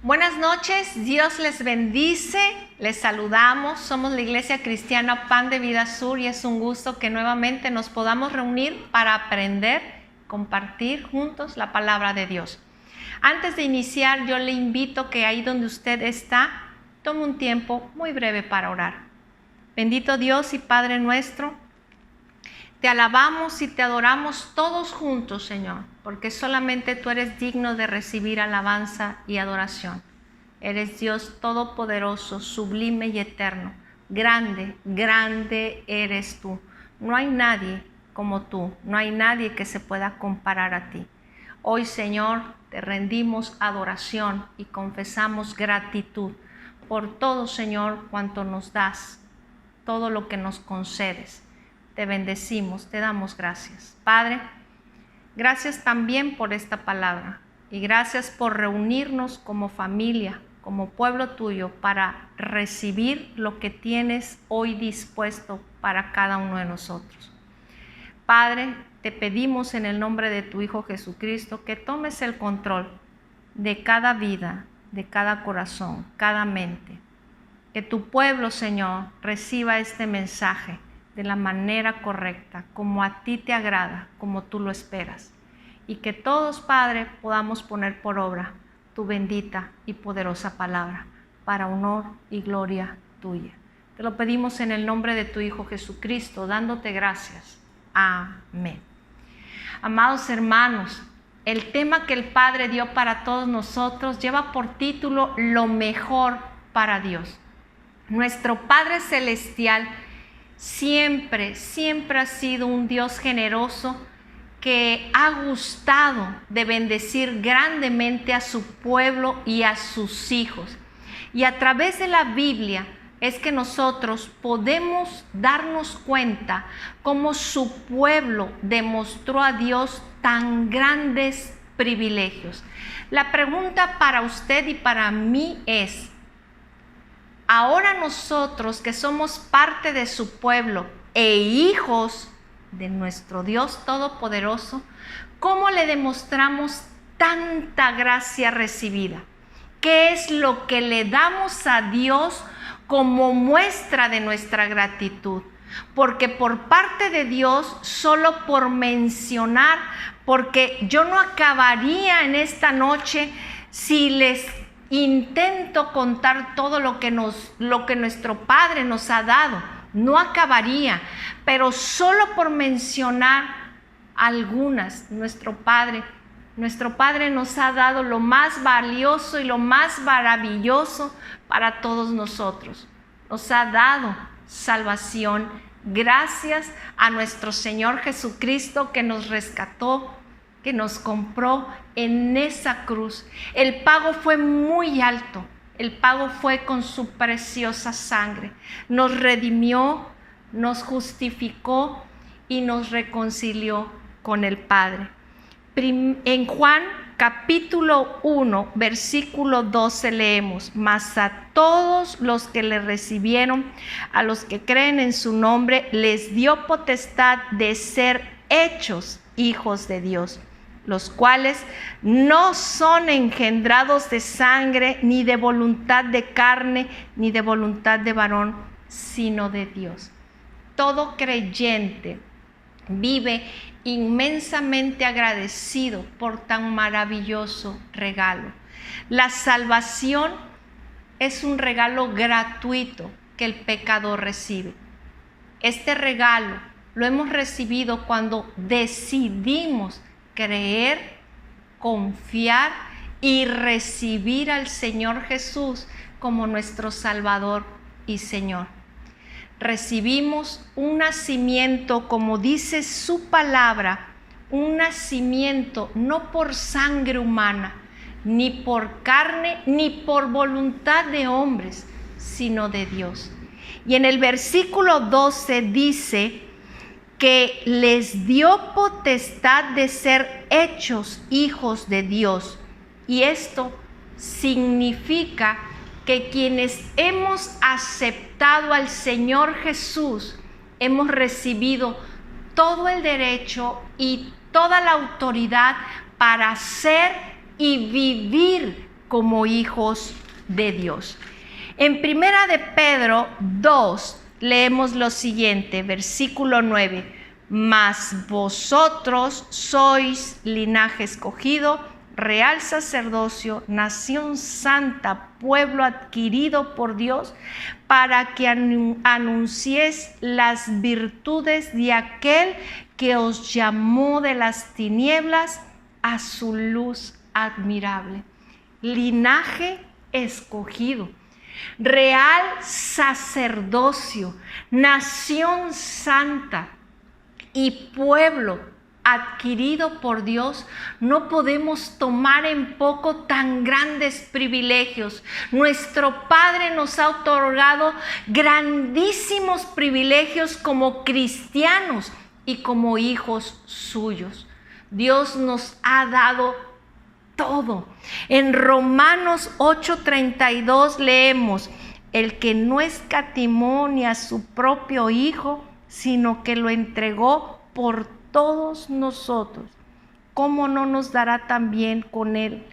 Buenas noches, Dios les bendice, les saludamos, somos la Iglesia Cristiana Pan de Vida Sur y es un gusto que nuevamente nos podamos reunir para aprender, compartir juntos la palabra de Dios. Antes de iniciar, yo le invito que ahí donde usted está, tome un tiempo muy breve para orar. Bendito Dios y Padre nuestro, te alabamos y te adoramos todos juntos, Señor, porque solamente tú eres digno de recibir alabanza y adoración. Eres Dios todopoderoso, sublime y eterno. Grande, grande eres tú. No hay nadie como tú, no hay nadie que se pueda comparar a ti. Hoy, Señor, te rendimos adoración y confesamos gratitud por todo, Señor, cuanto nos das, todo lo que nos concedes. Te bendecimos, te damos gracias. Padre, gracias también por esta palabra y gracias por reunirnos como familia, como pueblo tuyo, para recibir lo que tienes hoy dispuesto para cada uno de nosotros. Padre, te pedimos en el nombre de tu Hijo Jesucristo que tomes el control de cada vida, de cada corazón, cada mente. Que tu pueblo, Señor, reciba este mensaje de la manera correcta, como a ti te agrada, como tú lo esperas. Y que todos, Padre, podamos poner por obra tu bendita y poderosa palabra, para honor y gloria tuya. Te lo pedimos en el nombre de tu Hijo Jesucristo, dándote gracias. Amén. Amados hermanos, el tema que el Padre dio para todos nosotros lleva por título Lo mejor para Dios. Nuestro Padre Celestial siempre ha sido un Dios generoso que ha gustado de bendecir grandemente a su pueblo y a sus hijos. Y a través de la Biblia es que nosotros podemos darnos cuenta cómo su pueblo demostró a Dios tan grandes privilegios. La pregunta para usted y para mí es: ahora nosotros que somos parte de su pueblo e hijos de nuestro Dios Todopoderoso, ¿cómo le demostramos tanta gracia recibida? ¿Qué es lo que le damos a Dios como muestra de nuestra gratitud? Porque por parte de Dios, solo por mencionar, porque yo no acabaría en esta noche si les intento contar todo lo que nuestro Padre nos ha dado, no acabaría, pero solo por mencionar algunas, nuestro Padre nos ha dado lo más valioso y lo más maravilloso para todos nosotros. Nos ha dado salvación gracias a nuestro Señor Jesucristo, que nos rescató, que nos compró en esa cruz. El pago fue muy alto, el pago fue con su preciosa sangre. Nos redimió, nos justificó y nos reconcilió con el Padre. En Juan capítulo 1, versículo 12 leemos: mas a todos los que le recibieron, a los que creen en su nombre, les dio potestad de ser hechos hijos de Dios, los cuales no son engendrados de sangre, ni de voluntad de carne, ni de voluntad de varón, sino de Dios. Todo creyente vive inmensamente agradecido por tan maravilloso regalo. La salvación es un regalo gratuito que el pecador recibe. Este regalo lo hemos recibido cuando decidimos creer, confiar y recibir al Señor Jesús como nuestro Salvador y Señor. Recibimos un nacimiento, como dice su palabra, un nacimiento no por sangre humana, ni por carne, ni por voluntad de hombres, sino de Dios. Y en el versículo 12 dice que les dio potestad de ser hechos hijos de Dios. Y esto significa que quienes hemos aceptado al Señor Jesús, hemos recibido todo el derecho y toda la autoridad para ser y vivir como hijos de Dios. En Primera de Pedro 2 leemos lo siguiente, versículo 9. Mas vosotros sois linaje escogido, real sacerdocio, nación santa, pueblo adquirido por Dios, para que anunciéis las virtudes de aquel que os llamó de las tinieblas a su luz admirable. Linaje escogido, real sacerdocio, nación santa y pueblo adquirido por Dios. No podemos tomar en poco tan grandes privilegios. Nuestro Padre nos ha otorgado grandísimos privilegios como cristianos y como hijos suyos. Dios nos ha dado todo. En Romanos 8:32 leemos: el que no escatimó ni a su propio Hijo, sino que lo entregó por todos nosotros, ¿cómo no nos dará también con Él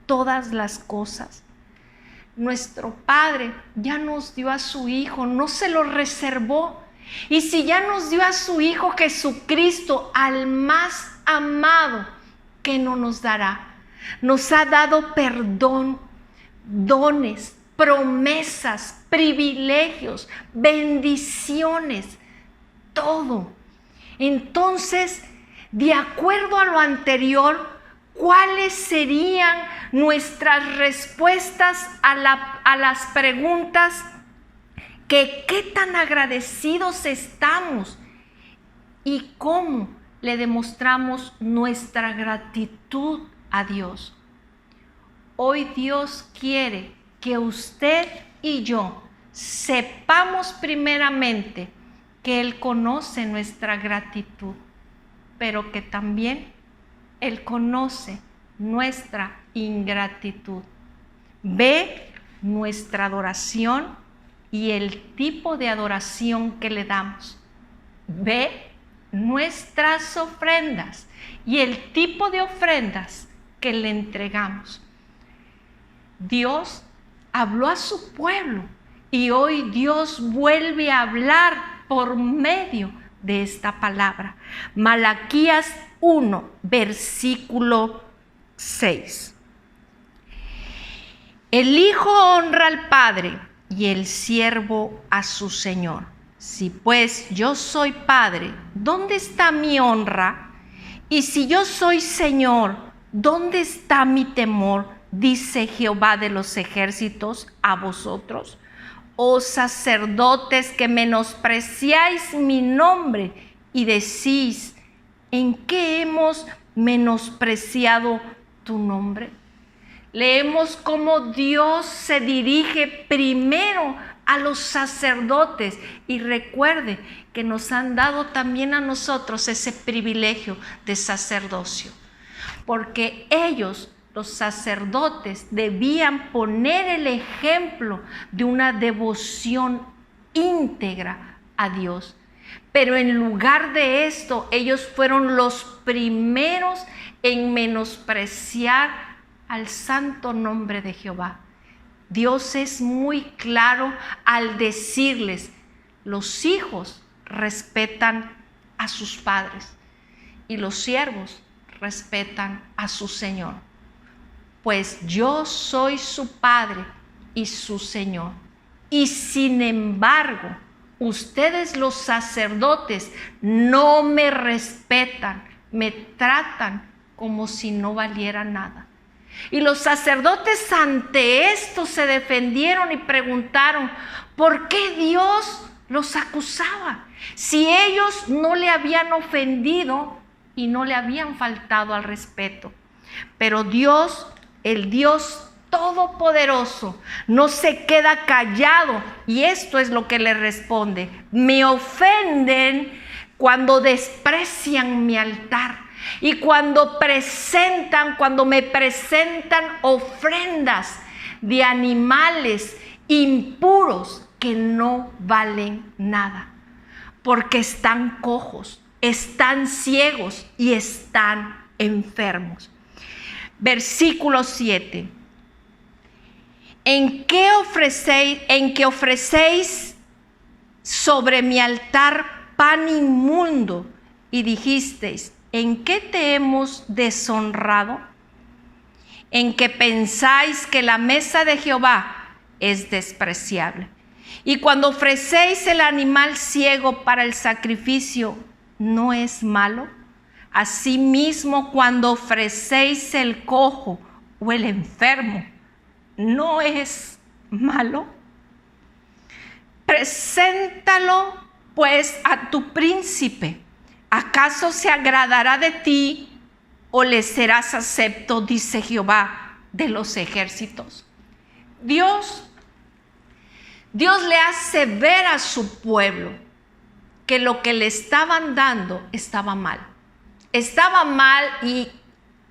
todas las cosas? Nuestro Padre ya nos dio a su Hijo, no se lo reservó. Y si ya nos dio a su Hijo Jesucristo, al más amado, ¿qué no nos dará? Nos ha dado perdón, dones, promesas, privilegios, bendiciones, todo. Entonces, de acuerdo a lo anterior, ¿cuáles serían nuestras respuestas a las preguntas que qué tan agradecidos estamos y cómo le demostramos nuestra gratitud a Dios? Hoy Dios quiere que usted y yo sepamos primeramente que Él conoce nuestra gratitud, pero que también Él conoce nuestra ingratitud. Ve nuestra adoración y el tipo de adoración que le damos. Ve nuestras ofrendas y el tipo de ofrendas que le entregamos. Dios habló a su pueblo y hoy Dios vuelve a hablar por medio de esta palabra. Malaquías 1, versículo 6. El hijo honra al padre y el siervo a su señor. Si pues yo soy padre, ¿dónde está mi honra? Y si yo soy señor, ¿dónde está mi temor? Dice Jehová de los ejércitos a vosotros. Oh sacerdotes, que menospreciáis mi nombre y decís: ¿en qué hemos menospreciado tu nombre? Leemos cómo Dios se dirige primero a los sacerdotes, y recuerde que nos han dado también a nosotros ese privilegio de sacerdocio, porque ellos, los sacerdotes, debían poner el ejemplo de una devoción íntegra a Dios. Pero en lugar de esto, ellos fueron los primeros en menospreciar al santo nombre de Jehová. Dios es muy claro al decirles: los hijos respetan a sus padres y los siervos respetan a su Señor. Pues yo soy su padre y su Señor. Y sin embargo, ustedes los sacerdotes no me respetan, me tratan como si no valiera nada. Y los sacerdotes ante esto se defendieron y preguntaron: ¿por qué Dios los acusaba? Si ellos no le habían ofendido y no le habían faltado al respeto. Pero Dios, el Dios Todopoderoso, no se queda callado, y esto es lo que le responde: me ofenden cuando desprecian mi altar y cuando me presentan ofrendas de animales impuros que no valen nada, porque están cojos, están ciegos y están enfermos. Versículo 7. en que ofrecéis sobre mi altar pan inmundo, y dijisteis, ¿en qué te hemos deshonrado? En que pensáis que la mesa de Jehová es despreciable. Y cuando ofrecéis el animal ciego para el sacrificio, ¿no es malo? Asimismo, cuando ofrecéis el cojo o el enfermo, ¿no es malo? Preséntalo pues a tu príncipe. ¿Acaso se agradará de ti o le serás acepto? Dice Jehová de los ejércitos. Dios le hace ver a su pueblo que lo que le estaban dando estaba mal. Estaba mal y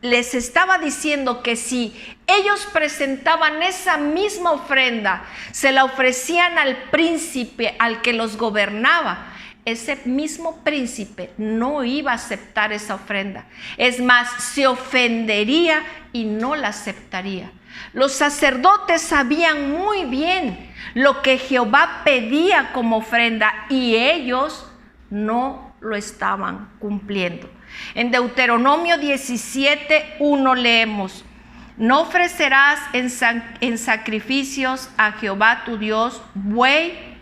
les estaba diciendo que si ellos presentaban esa misma ofrenda, se la ofrecían al príncipe, al que los gobernaba, ese mismo príncipe no iba a aceptar esa ofrenda. Es más, se ofendería y no la aceptaría. Los sacerdotes sabían muy bien lo que Jehová pedía como ofrenda y ellos no lo estaban cumpliendo. En Deuteronomio 17:1 leemos: no ofrecerás en sacrificios a Jehová tu Dios buey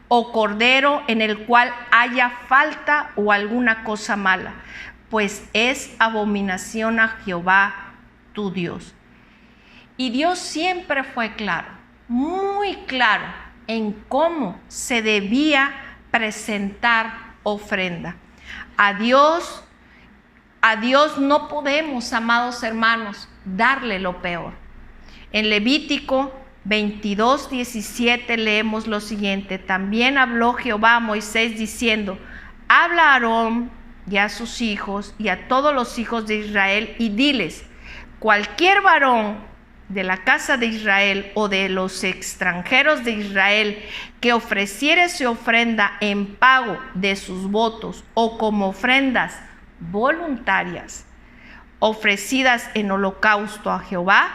o cordero en el cual haya falta o alguna cosa mala, pues es abominación a Jehová tu Dios. Y Dios siempre fue claro, muy claro, en cómo se debía presentar ofrenda. A Dios no podemos, amados hermanos, darle lo peor. En Levítico 22:17 leemos lo siguiente: también habló Jehová a Moisés diciendo, habla a Aarón y a sus hijos y a todos los hijos de Israel y diles, cualquier varón de la casa de Israel o de los extranjeros de Israel que ofreciere su ofrenda en pago de sus votos o como ofrendas voluntarias ofrecidas en holocausto a Jehová,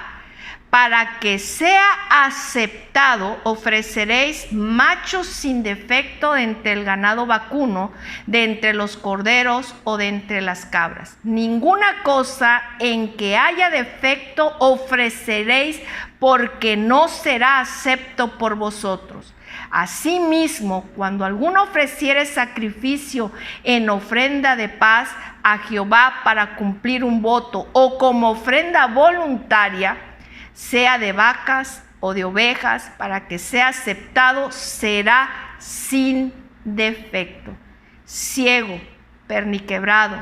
para que sea aceptado, ofreceréis machos sin defecto de entre el ganado vacuno, de entre los corderos o de entre las cabras. Ninguna cosa en que haya defecto ofreceréis, porque no será acepto por vosotros. Asimismo, cuando alguno ofreciere sacrificio en ofrenda de paz a Jehová para cumplir un voto o como ofrenda voluntaria, sea de vacas o de ovejas, para que sea aceptado, será sin defecto. Ciego, perniquebrado,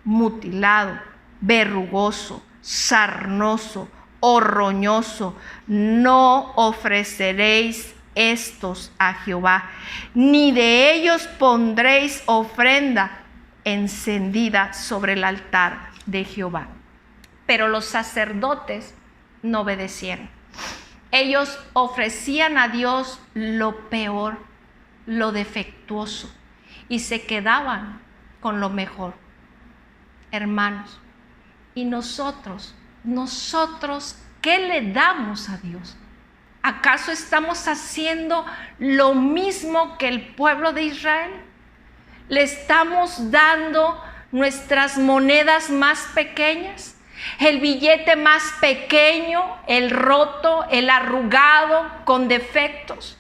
mutilado, verrugoso, sarnoso o roñoso, no ofreceréis estos a Jehová, ni de ellos pondréis ofrenda encendida sobre el altar de Jehová. Pero los sacerdotes no obedecieron. Ellos ofrecían a Dios lo peor, lo defectuoso, y se quedaban con lo mejor. Hermanos, ¿y nosotros, qué le damos a Dios? ¿Acaso estamos haciendo lo mismo que el pueblo de Israel? ¿Le estamos dando nuestras monedas más pequeñas? El billete más pequeño, el roto, el arrugado, con defectos.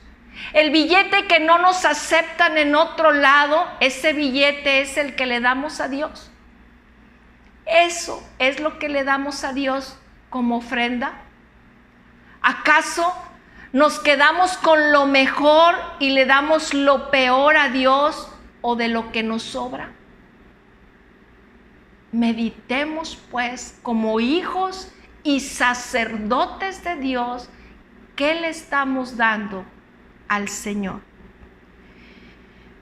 El billete que no nos aceptan en otro lado, ese billete es el que le damos a Dios. Eso es lo que le damos a Dios como ofrenda. ¿Acaso nos quedamos con lo mejor y le damos lo peor a Dios o de lo que nos sobra? Meditemos pues como hijos y sacerdotes de Dios, ¿qué le estamos dando al Señor?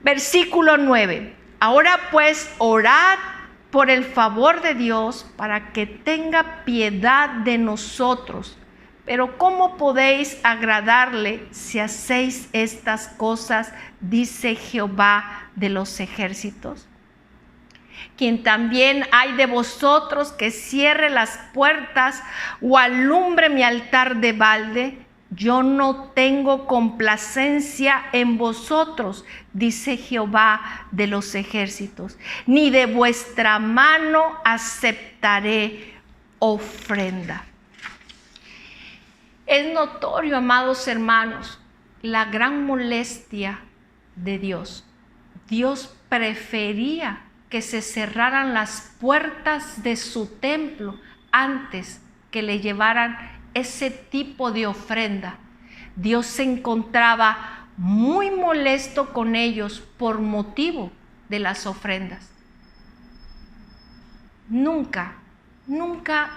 Versículo 9. Ahora pues orad por el favor de Dios para que tenga piedad de nosotros. Pero ¿cómo podéis agradarle si hacéis estas cosas? Dice Jehová de los ejércitos. Quien también hay de vosotros que cierre las puertas o alumbre mi altar de balde, yo no tengo complacencia en vosotros, dice Jehová de los ejércitos, ni de vuestra mano aceptaré ofrenda. Es notorio, amados hermanos, la gran molestia de Dios. Dios prefería que se cerraran las puertas de su templo antes que le llevaran ese tipo de ofrenda. Dios se encontraba muy molesto con ellos por motivo de las ofrendas. Nunca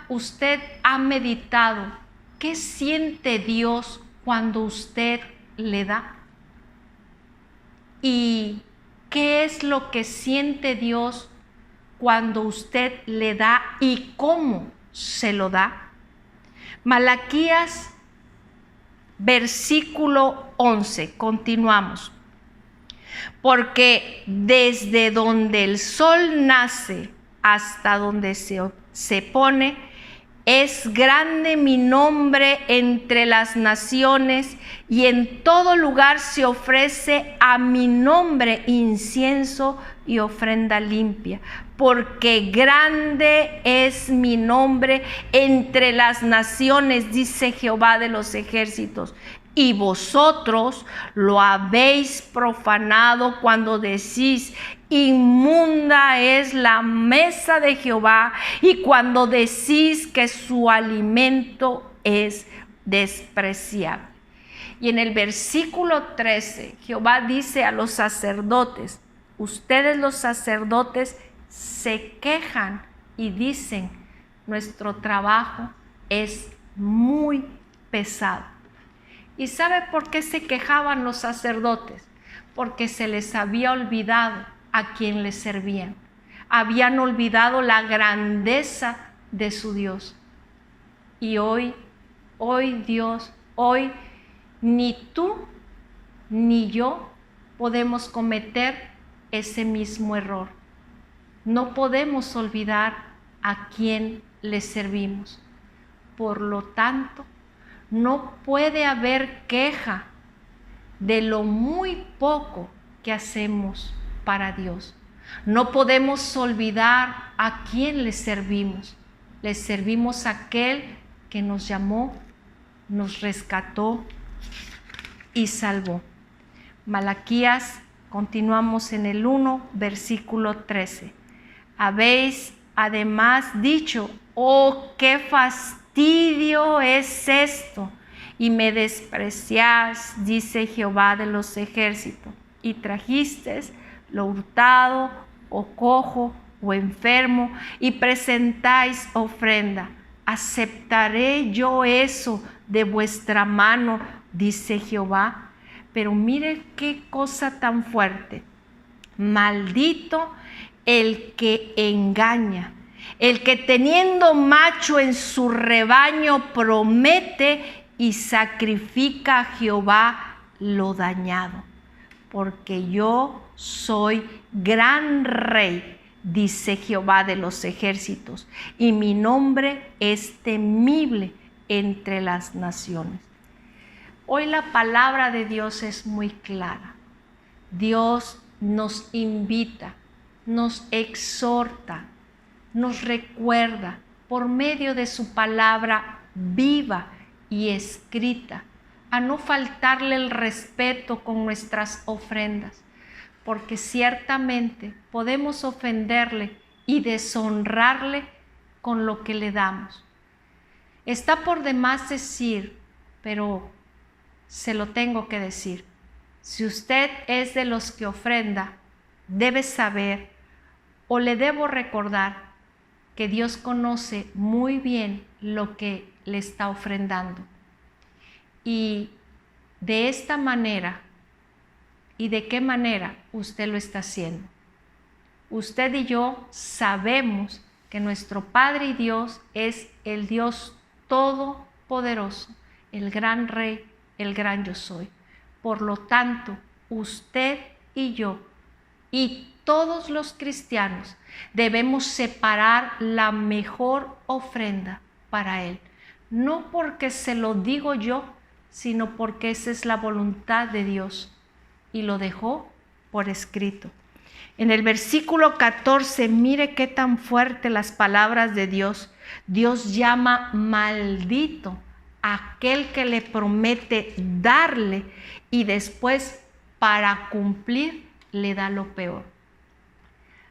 usted ha meditado qué siente Dios cuando usted le da. ¿Y qué es lo que siente Dios cuando usted le da y cómo se lo da? Malaquías, versículo 11, continuamos. Porque desde donde el sol nace hasta donde se pone, es grande mi nombre entre las naciones, y en todo lugar se ofrece a mi nombre incienso y ofrenda limpia, porque grande es mi nombre entre las naciones, dice Jehová de los ejércitos. Y vosotros lo habéis profanado cuando decís, inmunda es la mesa de Jehová, y cuando decís que su alimento es despreciable. Y en el versículo 13, Jehová dice a los sacerdotes, ustedes los sacerdotes se quejan y dicen, nuestro trabajo es muy pesado. ¿Y sabe por qué se quejaban los sacerdotes? Porque se les había olvidado a quien les servían. Habían olvidado la grandeza de su Dios. Y hoy Dios, hoy ni tú ni yo podemos cometer ese mismo error. No podemos olvidar a quien le servimos. Por lo tanto, no puede haber queja de lo muy poco que hacemos para Dios. No podemos olvidar a quién le servimos. Le servimos a aquel que nos llamó, nos rescató y salvó. Malaquías, continuamos en el 1, versículo 13. Habéis además dicho, oh, qué fastidio es esto, y me despreciáis, dice Jehová de los ejércitos, y trajisteis lo hurtado, o cojo, o enfermo, y presentáis ofrenda. ¿Aceptaré yo eso de vuestra mano? Dice Jehová. Pero mire qué cosa tan fuerte. Maldito el que engaña, el que teniendo macho en su rebaño promete y sacrifica a Jehová lo dañado. Porque yo soy gran rey, dice Jehová de los ejércitos, y mi nombre es temible entre las naciones. Hoy la palabra de Dios es muy clara. Dios nos invita, nos exhorta, nos recuerda por medio de su palabra viva y escrita a no faltarle el respeto con nuestras ofrendas, porque ciertamente podemos ofenderle y deshonrarle con lo que le damos. Está por demás decir, pero se lo tengo que decir. Si usted es de los que ofrenda, debe saber o le debo recordar que Dios conoce muy bien lo que le está ofrendando. Y de esta manera, ¿y de qué manera usted lo está haciendo? Usted y yo sabemos que nuestro Padre y Dios es el Dios todopoderoso, el gran Rey, el gran yo soy. Por lo tanto, usted y yo y todos los cristianos debemos separar la mejor ofrenda para Él. No porque se lo digo yo, sino porque esa es la voluntad de Dios y lo dejó por escrito. En el versículo 14, mire qué tan fuerte las palabras de Dios. Dios llama maldito a aquel que le promete darle y después para cumplir le da lo peor.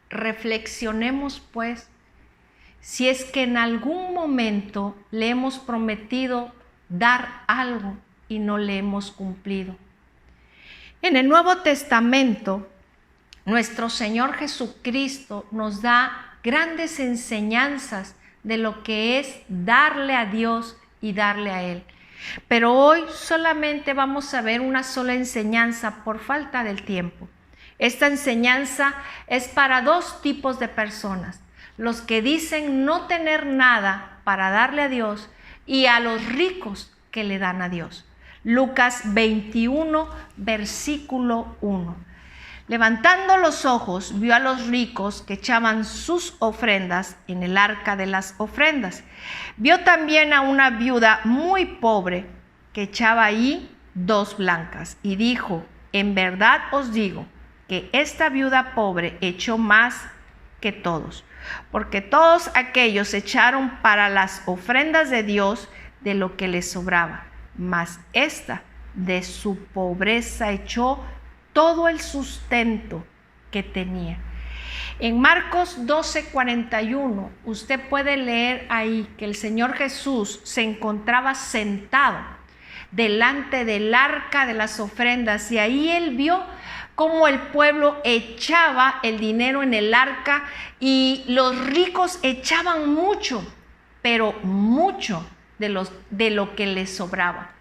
Reflexionemos pues si es que en algún momento le hemos prometido dar algo y no le hemos cumplido. En el Nuevo Testamento, nuestro Señor Jesucristo nos da grandes enseñanzas de lo que es darle a Dios y darle a Él. Pero hoy solamente vamos a ver una sola enseñanza por falta del tiempo. Esta enseñanza es para dos tipos de personas: los que dicen no tener nada para darle a Dios y a los ricos que le dan a Dios. Lucas 21, versículo 1. Levantando los ojos, vio a los ricos que echaban sus ofrendas en el arca de las ofrendas. Vio también a una viuda muy pobre que echaba ahí 2 blancas y dijo: en verdad os digo que esta viuda pobre echó más que todos, porque todos aquellos echaron para las ofrendas de Dios de lo que les sobraba, mas esta de su pobreza echó todo el sustento que tenía. En Marcos 12:41, usted puede leer ahí que el Señor Jesús se encontraba sentado delante del arca de las ofrendas y ahí Él vio cómo el pueblo echaba el dinero en el arca y los ricos echaban mucho, pero mucho de lo que les sobraba.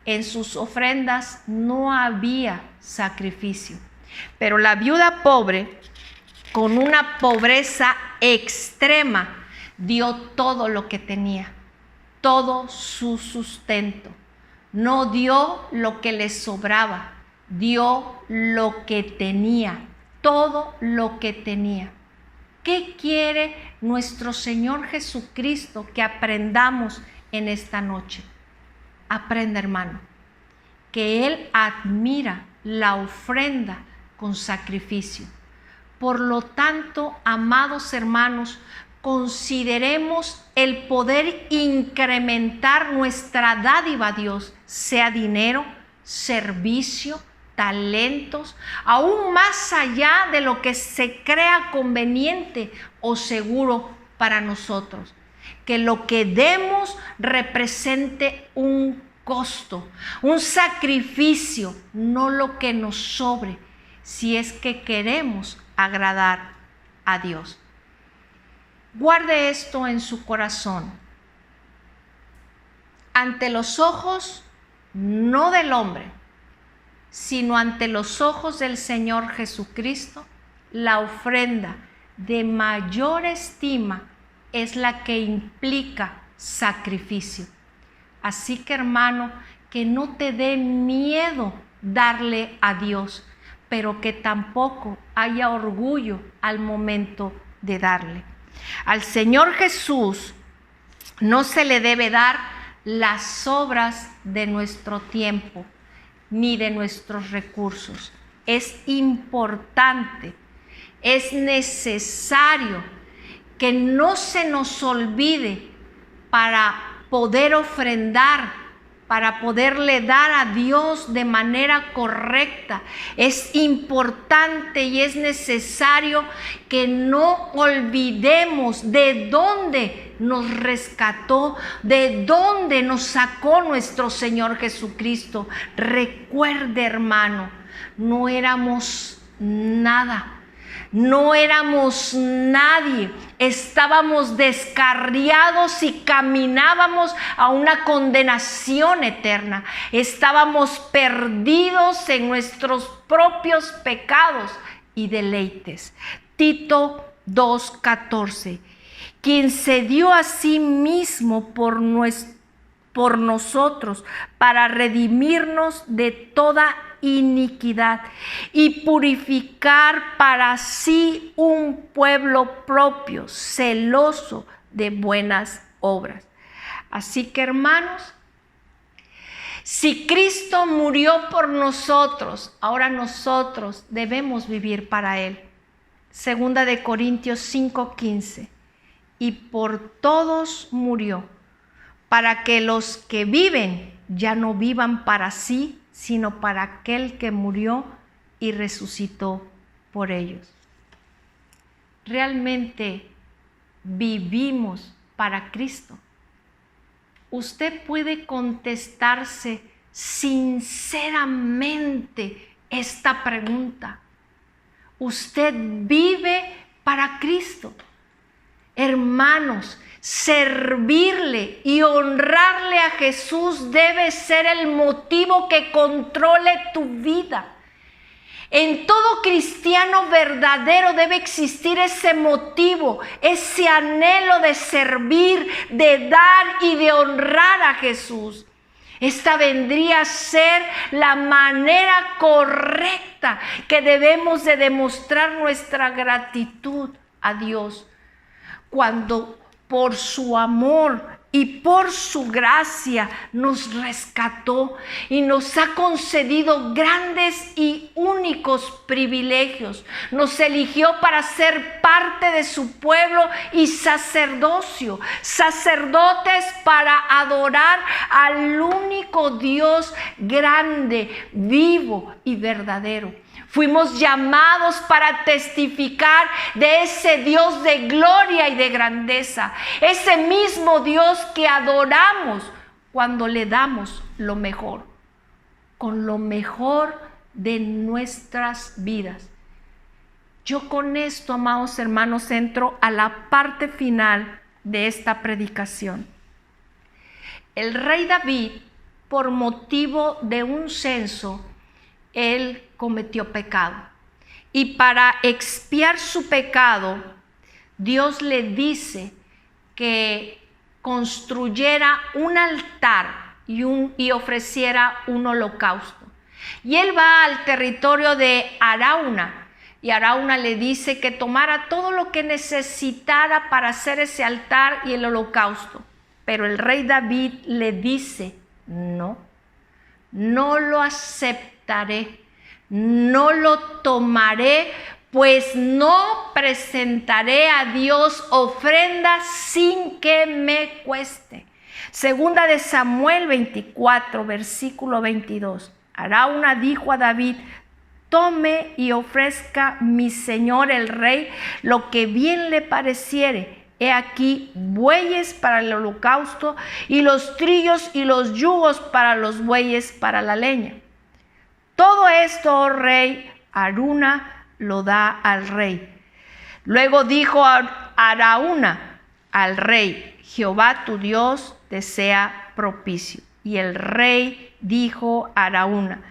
En sus ofrendas no había sacrificio, pero la viuda pobre, con una pobreza extrema, dio todo lo que tenía, todo su sustento. No dio lo que les sobraba, dio lo que tenía, todo lo que tenía. ¿Qué quiere nuestro Señor Jesucristo que aprendamos en esta noche? Aprenda, hermano, que Él admira la ofrenda con sacrificio. Por lo tanto, amados hermanos, consideremos el poder incrementar nuestra dádiva a Dios, sea dinero, servicio, talentos, aún más allá de lo que se crea conveniente o seguro para nosotros. Que lo que demos represente un costo, un sacrificio, no lo que nos sobre, si es que queremos agradar a Dios. Guarde esto en su corazón. Ante los ojos, no del hombre, sino ante los ojos del Señor Jesucristo, la ofrenda de mayor estima es la que implica sacrificio. Así que, hermano, que no te dé miedo darle a Dios, pero que tampoco haya orgullo al momento de darle. Al Señor Jesús no se le debe dar las sobras de nuestro tiempo ni de nuestros recursos. Es importante, es necesario que no se nos olvide para poder ofrendar, para poderle dar a Dios de manera correcta. Es importante y es necesario que no olvidemos de dónde nos rescató, de dónde nos sacó nuestro Señor Jesucristo. Recuerde, hermano, no éramos nada. No éramos nadie, estábamos descarriados y caminábamos a una condenación eterna. Estábamos perdidos en nuestros propios pecados y deleites. Tito 2:14, quien se dio a sí mismo por nosotros para redimirnos de toda iniquidad y purificar para sí un pueblo propio, celoso de buenas obras. Así que, hermanos, Si Cristo murió por nosotros, ahora nosotros debemos vivir para Él. Segunda de Corintios 5:15. Y por todos murió, para que los que viven ya no vivan para sí, sino para aquel que murió y resucitó por ellos. Realmente vivimos para Cristo. Usted puede contestarse sinceramente esta pregunta. ¿Usted vive para Cristo? Hermanos, servirle y honrarle a Jesús debe ser el motivo que controle tu vida. En todo cristiano verdadero debe existir ese motivo, ese anhelo de servir, de dar y de honrar a Jesús. Esta vendría a ser la manera correcta que debemos de demostrar nuestra gratitud a Dios. Cuando por su amor y por su gracia nos rescató y nos ha concedido grandes y únicos privilegios. Nos eligió para ser parte de su pueblo y sacerdocio, sacerdotes para adorar al único Dios grande, vivo y verdadero. Fuimos llamados para testificar de ese Dios de gloria y de grandeza. Ese mismo Dios que adoramos cuando le damos lo mejor. Con lo mejor de nuestras vidas. Yo con esto, amados hermanos, entro a la parte final de esta predicación. El rey David, por motivo de un censo, él cometió pecado. Y para expiar su pecado, Dios le dice que construyera un altar y ofreciera un holocausto. Y él va al territorio de Arauna. Y Arauna le dice que tomara todo lo que necesitara para hacer ese altar y el holocausto. Pero el rey David le dice, no lo aceptaré. No lo tomaré, pues no presentaré a Dios ofrenda sin que me cueste. Segunda de Samuel 24, versículo 22. Arauna dijo a David, tome y ofrezca mi señor el rey lo que bien le pareciere. He aquí bueyes para el holocausto y los trillos y los yugos para los bueyes para la leña. Todo esto, oh rey, Arauna lo da al rey. Luego dijo Arauna al rey, Jehová tu Dios te sea propicio. Y el rey dijo a Arauna,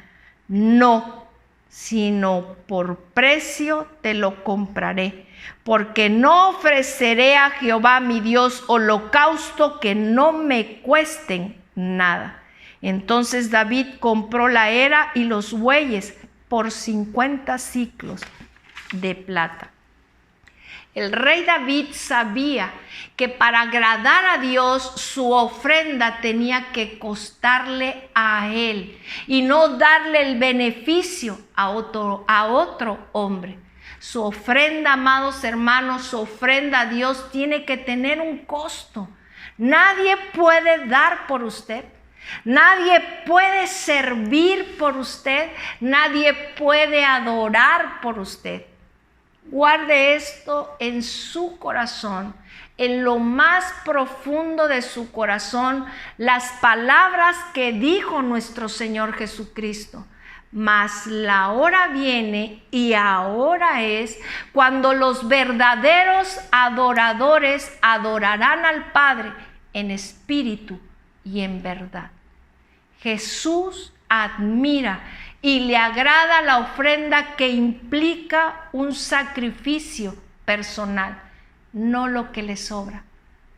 no, sino por precio te lo compraré, porque no ofreceré a Jehová mi Dios holocausto que no me cuesten nada. Entonces David compró la era y los bueyes por 50 siclos de plata. El rey David sabía que para agradar a Dios su ofrenda tenía que costarle a él y no darle el beneficio a otro hombre. Su ofrenda, amados hermanos, su ofrenda a Dios tiene que tener un costo. Nadie puede dar por usted. Nadie puede servir por usted, nadie puede adorar por usted. Guarde esto en su corazón, en lo más profundo de su corazón, las palabras que dijo nuestro Señor Jesucristo. Mas la hora viene y ahora es cuando los verdaderos adoradores adorarán al Padre en espíritu y en verdad. Jesús admira y le agrada la ofrenda que implica un sacrificio personal, no lo que le sobra,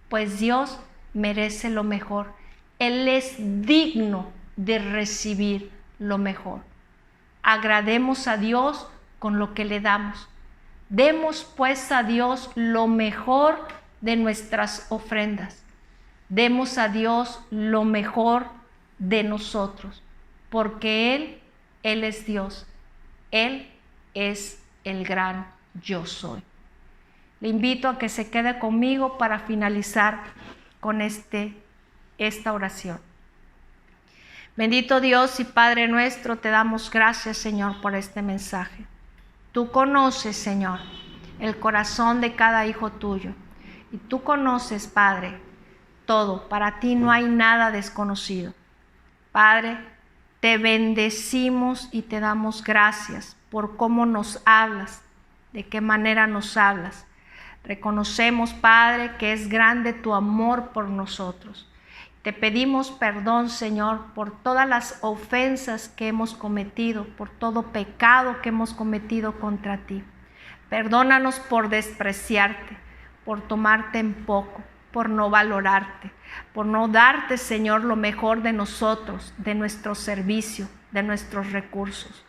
pues Dios merece lo mejor. Él es digno de recibir lo mejor. Agrademos a Dios con lo que le damos. Demos pues a Dios lo mejor de nuestras ofrendas. Demos a Dios lo mejor de nosotros, porque Él es Dios. Él es el gran yo soy. Le invito a que se quede conmigo para finalizar con esta oración. Bendito Dios y Padre nuestro, te damos gracias, Señor, por este mensaje. Tú conoces, Señor, el corazón de cada hijo tuyo. Y tú conoces, Padre, todo. Para ti no hay nada desconocido. Padre, te bendecimos y te damos gracias por cómo nos hablas, de qué manera nos hablas. Reconocemos, Padre, que es grande tu amor por nosotros. Te pedimos perdón, Señor, por todas las ofensas que hemos cometido, por todo pecado que hemos cometido contra ti. Perdónanos por despreciarte, por tomarte en poco, por no valorarte, por no darte, Señor, lo mejor de nosotros, de nuestro servicio, de nuestros recursos.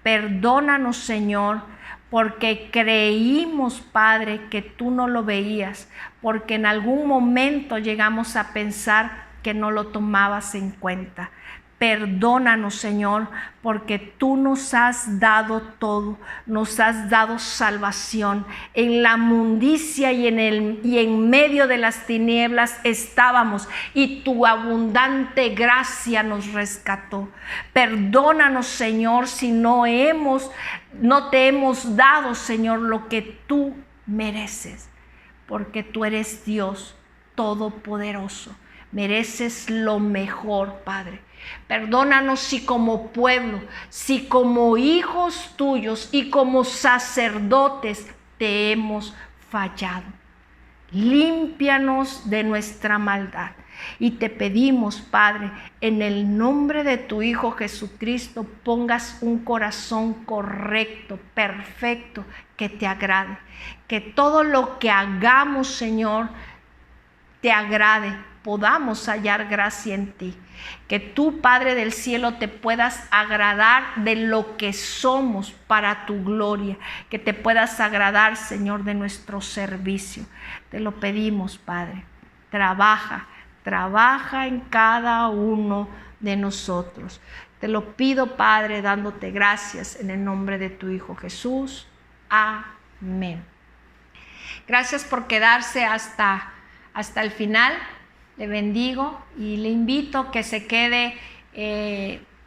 Perdónanos, Señor, porque creímos, Padre, que tú no lo veías, porque en algún momento llegamos a pensar que no lo tomabas en cuenta. Perdónanos, Señor, porque tú nos has dado todo, nos has dado salvación. En la mundicia y en medio de las tinieblas estábamos y tu abundante gracia nos rescató. Perdónanos, Señor, si no te hemos dado, Señor, lo que tú mereces, porque tú eres Dios todopoderoso. Mereces lo mejor, Padre. Perdónanos si como pueblo, si como hijos tuyos y como sacerdotes te hemos fallado. Límpianos de nuestra maldad. Y te pedimos, Padre, en el nombre de tu Hijo Jesucristo, pongas un corazón correcto, perfecto, que te agrade. Que todo lo que hagamos, Señor, te agrade, podamos hallar gracia en ti. Que tú, Padre del cielo, te puedas agradar de lo que somos para tu gloria. Que te puedas agradar, Señor, de nuestro servicio. Te lo pedimos, Padre. Trabaja en cada uno de nosotros. Te lo pido, Padre, dándote gracias en el nombre de tu Hijo Jesús. Amén. Gracias por quedarse hasta el final. Le bendigo y le invito a que se quede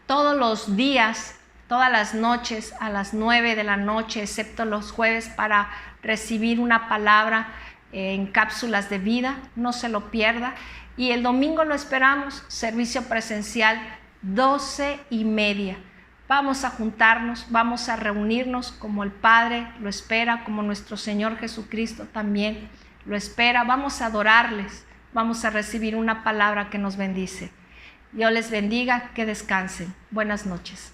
todos los días, todas las noches a las 9 de la noche, excepto los jueves, para recibir una palabra en cápsulas de vida. No se lo pierda. Y el domingo lo esperamos, servicio presencial 12:30. Vamos a juntarnos, vamos a reunirnos como el Padre lo espera, como nuestro Señor Jesucristo también lo espera. Vamos a adorarles. Vamos a recibir una palabra que nos bendice. Dios les bendiga, que descansen. Buenas noches.